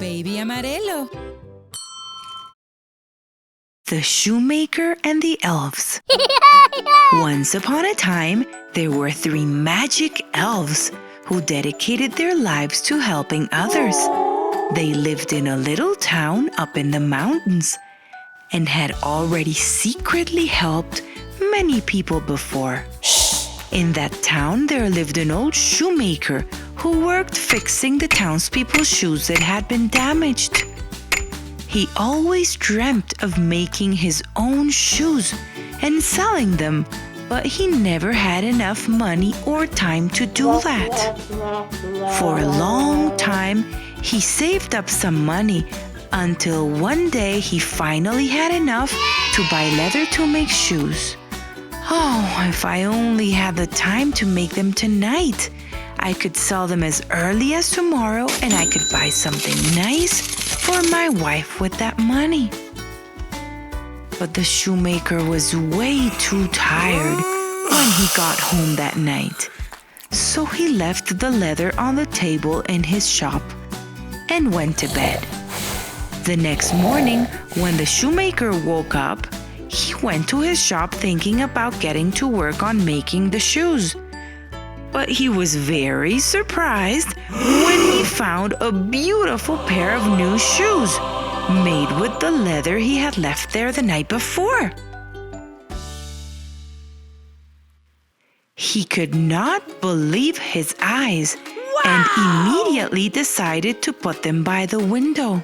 Baby Amarelo. The Shoemaker and the Elves. Once upon a time, there were 3 magic elves who dedicated their lives to helping others. They lived in a little town up in the mountains and had already secretly helped many people before. In that town, there lived an old shoemaker who worked fixing the townspeople's shoes that had been damaged. He always dreamt of making his own shoes and selling them, but he never had enough money or time to do that. For a long time, he saved up some money until one day he finally had enough to buy leather to make shoes. Oh, if I only had the time to make them tonight. I could sell them as early as tomorrow and I could buy something nice for my wife with that money. But the shoemaker was way too tired when he got home that night. So he left the leather on the table in his shop and went to bed. The next morning, when the shoemaker woke up, he went to his shop thinking about getting to work on making the shoes. But he was very surprised when he found a beautiful pair of new shoes made with the leather he had left there the night before. He could not believe his eyes and immediately decided to put them by the window.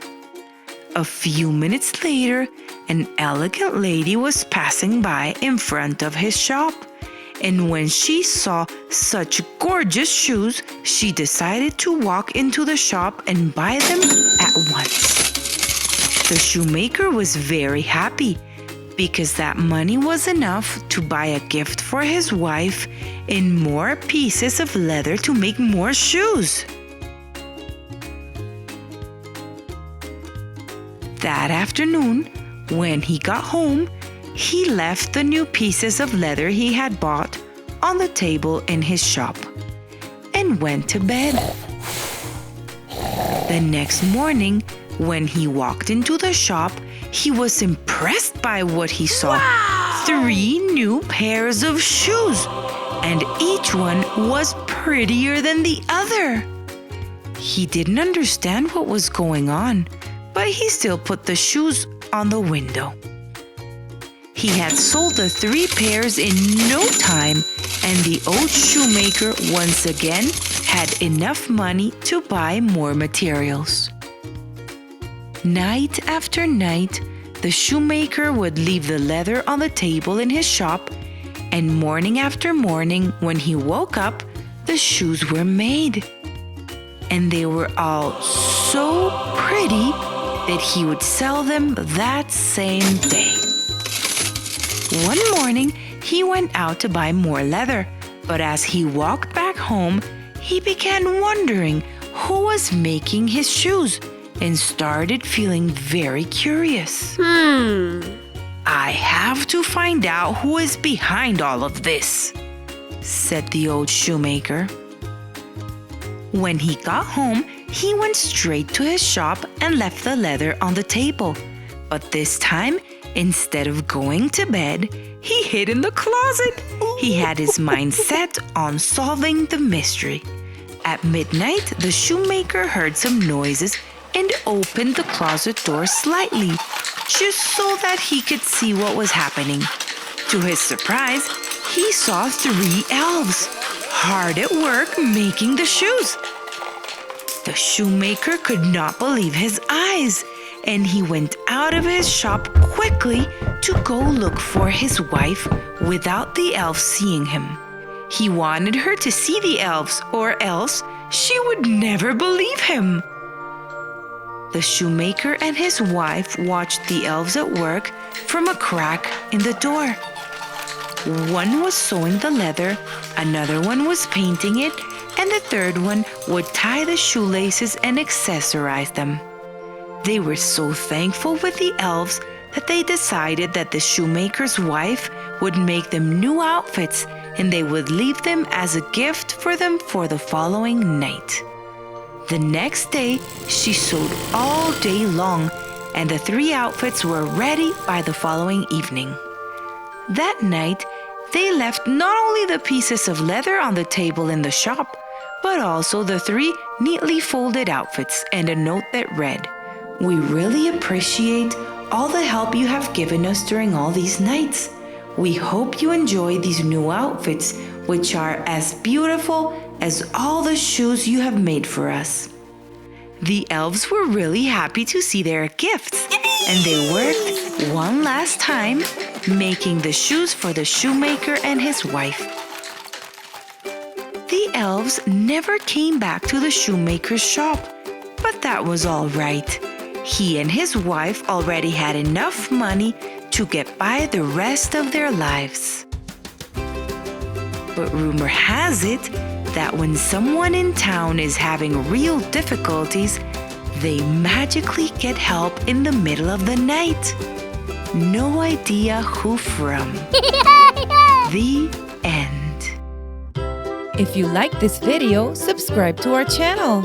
A few minutes later, an elegant lady was passing by in front of his shop. And when she saw such gorgeous shoes, she decided to walk into the shop and buy them at once. The shoemaker was very happy because that money was enough to buy a gift for his wife and more pieces of leather to make more shoes. That afternoon, when he got home, he left the new pieces of leather he had bought on the table in his shop and went to bed. The next morning, when he walked into the shop, he was impressed by what he saw. Wow! 3 new pairs of shoes, and each one was prettier than the other. He didn't understand what was going on, but he still put the shoes on the window. He had sold the 3 pairs in no time, and the old shoemaker once again had enough money to buy more materials. Night after night, the shoemaker would leave the leather on the table in his shop, and morning after morning, when he woke up, the shoes were made. And they were all so pretty that he would sell them that same day. One morning, he went out to buy more leather, but as he walked back home, he began wondering who was making his shoes and started feeling very curious. I have to find out who is behind all of this, said the old shoemaker. When he got home, he went straight to his shop and left the leather on the table. But this time, instead of going to bed, he hid in the closet. He had his mind set on solving the mystery. At midnight, the shoemaker heard some noises and opened the closet door slightly, just so that he could see what was happening. To his surprise, he saw 3 elves, hard at work making the shoes. The shoemaker could not believe his eyes, and he went out of his shop quickly to go look for his wife without the elves seeing him. He wanted her to see the elves, or else she would never believe him. The shoemaker and his wife watched the elves at work from a crack in the door. One was sewing the leather, another one was painting it, and the third one would tie the shoelaces and accessorize them. They were so thankful with the elves that they decided that the shoemaker's wife would make them new outfits and they would leave them as a gift for them for the following night. The next day, she sewed all day long, and the 3 outfits were ready by the following evening. That night, they left not only the pieces of leather on the table in the shop, but also the 3 neatly folded outfits and a note that read, "We really appreciate all the help you have given us during all these nights. We hope you enjoy these new outfits, which are as beautiful as all the shoes you have made for us." The elves were really happy to see their gifts, and they worked one last time, making the shoes for the shoemaker and his wife. The elves never came back to the shoemaker's shop, but that was all right. He and his wife already had enough money to get by the rest of their lives. But rumor has it that when someone in town is having real difficulties, they magically get help in the middle of the night. No idea who from. The end. If you like this video, subscribe to our channel.